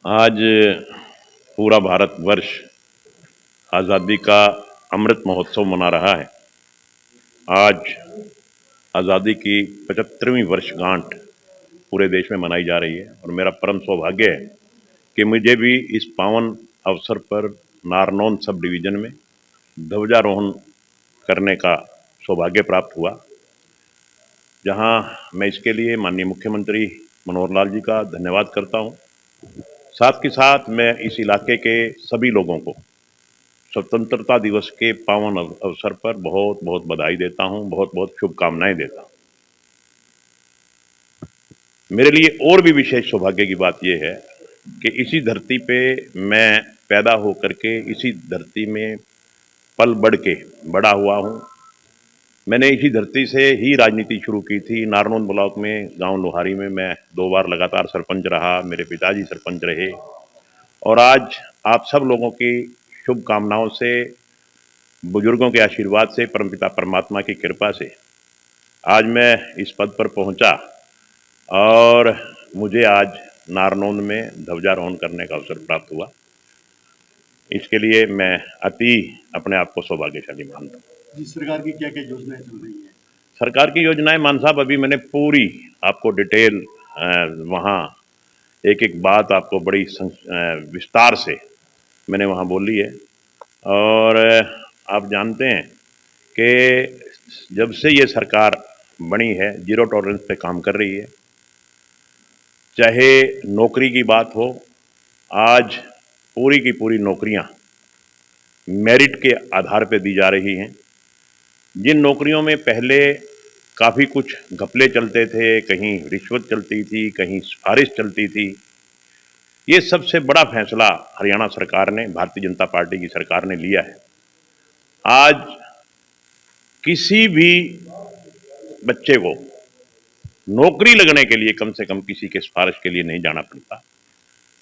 आज पूरा भारतवर्ष आज़ादी का अमृत महोत्सव मना रहा है। आज आज़ादी की 75वीं वर्षगांठ पूरे देश में मनाई जा रही है और मेरा परम सौभाग्य है कि मुझे भी इस पावन अवसर पर नारनौंद सब डिवीज़न में ध्वजारोहण करने का सौभाग्य प्राप्त हुआ, जहां मैं इसके लिए माननीय मुख्यमंत्री मनोहर लाल जी का धन्यवाद करता हूं। साथ के साथ मैं इस इलाके के सभी लोगों को स्वतंत्रता दिवस के पावन अवसर पर बहुत बहुत बधाई देता हूं, बहुत बहुत शुभकामनाएं देता हूं। मेरे लिए और भी विशेष सौभाग्य की बात यह है कि इसी धरती पे मैं पैदा होकर के इसी धरती में पल बढ़ के बड़ा हुआ हूं। मैंने इसी धरती से ही राजनीति शुरू की थी। नारनौंद ब्लॉक में गांव लोहारी में मैं 2 बार लगातार सरपंच रहा, मेरे पिताजी सरपंच रहे और आज आप सब लोगों की शुभकामनाओं से, बुजुर्गों के आशीर्वाद से, परमपिता परमात्मा की कृपा से आज मैं इस पद पर पहुंचा और मुझे आज नारनौंद में ध्वजारोहण करने का अवसर प्राप्त हुआ। इसके लिए मैं अति अपने आप को सौभाग्यशाली मानता हूँ। जी, सरकार की क्या-क्या योजनाएं चल रही हैं? सरकार की योजनाएं मान साहब अभी मैंने पूरी आपको डिटेल वहाँ एक-एक बात आपको बड़ी विस्तार से मैंने वहाँ बोली है और आप जानते हैं कि जब से ये सरकार बनी है जीरो टॉलरेंस पे काम कर रही है। चाहे नौकरी की बात हो, आज पूरी की पूरी नौकरियां मेरिट के आधार पे दी जा रही हैं। जिन नौकरियों में पहले काफ़ी कुछ घपले चलते थे, कहीं रिश्वत चलती थी, कहीं सिफारिश चलती थी, ये सबसे बड़ा फैसला हरियाणा सरकार ने, भारतीय जनता पार्टी की सरकार ने लिया है। आज किसी भी बच्चे को नौकरी लगने के लिए कम से कम किसी के सिफारिश के लिए नहीं जाना पड़ता,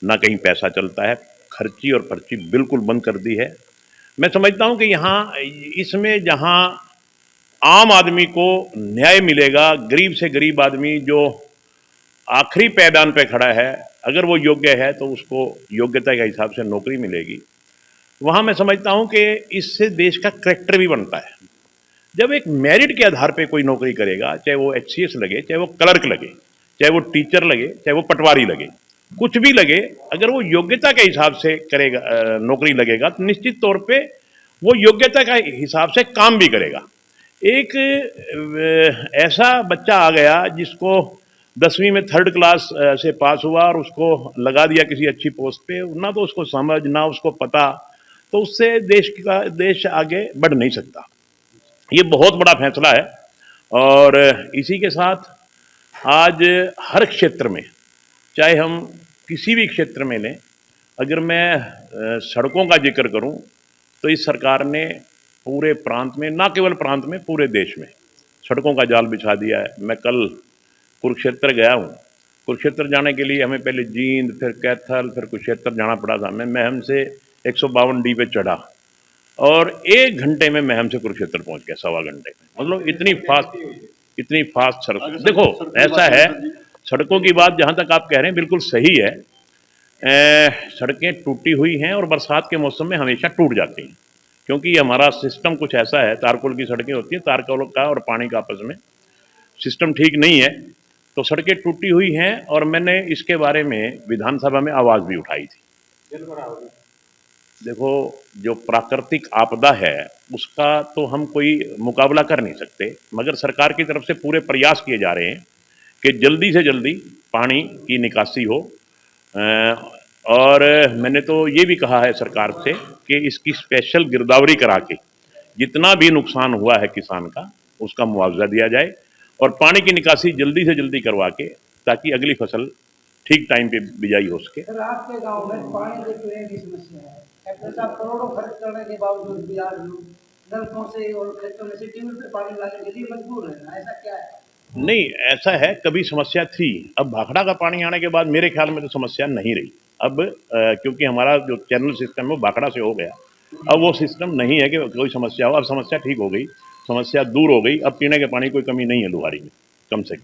ना कहीं पैसा चलता है। खर्ची और पर्ची बिल्कुल बंद कर दी है। मैं समझता हूं कि यहाँ इसमें जहां आम आदमी को न्याय मिलेगा, गरीब से गरीब आदमी जो आखिरी पैदान पे खड़ा है, अगर वो योग्य है तो उसको योग्यता के हिसाब से नौकरी मिलेगी। वहां मैं समझता हूं कि इससे देश का कैरेक्टर भी बनता है। जब एक मेरिट के आधार पे कोई नौकरी करेगा, चाहे वो एचसीएस लगे, चाहे वो क्लर्क लगे, चाहे वो टीचर लगे, चाहे वो पटवारी लगे, कुछ भी लगे, अगर वो योग्यता के हिसाब से करेगा, नौकरी लगेगा, तो निश्चित तौर पे वो योग्यता के हिसाब से काम भी करेगा। एक ऐसा बच्चा आ गया जिसको 10वीं में 3rd क्लास से पास हुआ और उसको लगा दिया किसी अच्छी पोस्ट पे, ना तो उसको समझ ना उसको पता, तो उससे देश आगे बढ़ नहीं सकता। ये बहुत बड़ा फैसला है और इसी के साथ आज हर क्षेत्र में, चाहे हम किसी भी क्षेत्र में लें, अगर मैं सड़कों का जिक्र करूं तो इस सरकार ने पूरे प्रांत में, ना केवल प्रांत में, पूरे देश में सड़कों का जाल बिछा दिया है। मैं कल कुरुक्षेत्र गया हूं। कुरुक्षेत्र जाने के लिए हमें पहले जींद, फिर कैथल, फिर कुरुक्षेत्र जाना पड़ा था। मैं महम से 152D पे चढ़ा और 1 घंटे में महम से कुरुक्षेत्र पहुंच गया, 1.25 घंटे में। मतलब इतनी फास्ट सड़क। देखो ऐसा है, सड़कों की बात जहां तक आप कह रहे हैं बिल्कुल सही है। सड़कें टूटी हुई हैं और बरसात के मौसम में हमेशा टूट जाती हैं, क्योंकि हमारा सिस्टम कुछ ऐसा है, तारकोल की सड़कें होती हैं, तारकोल का और पानी का आपस में सिस्टम ठीक नहीं है, तो सड़कें टूटी हुई हैं और मैंने इसके बारे में विधानसभा में आवाज़ भी उठाई थी। देखो, जो प्राकृतिक आपदा है उसका तो हम कोई मुकाबला कर नहीं सकते, मगर सरकार की तरफ से पूरे प्रयास किए जा रहे हैं कि जल्दी से जल्दी पानी की निकासी हो। और मैंने तो ये भी कहा है सरकार से कि इसकी स्पेशल गिरदावरी करा के जितना भी नुकसान हुआ है किसान का, उसका मुआवजा दिया जाए और पानी की निकासी जल्दी से जल्दी करवा के, ताकि अगली फसल ठीक टाइम पे बिजाई हो सके। सर, आपके गांव में पानी के पीने की समस्या है। एमएलए साहब करोड़ों खर्च करने के बावजूद भी आज नलकों से और खेतों में से ट्यूबवेल पे पानी लाने के लिए मजबूर है। ऐसा क्या है? नहीं, ऐसा है, कभी समस्या थी। अब भाखड़ा का पानी आने के बाद मेरे ख्याल में तो समस्या नहीं रही। अब क्योंकि हमारा जो चैनल सिस्टम है वो भाखड़ा से हो गया, अब वो सिस्टम नहीं है कि कोई समस्या हो। अब समस्या ठीक हो गई, समस्या दूर हो गई। अब पीने के पानी कोई कमी नहीं है लोहारी में, कम से कम।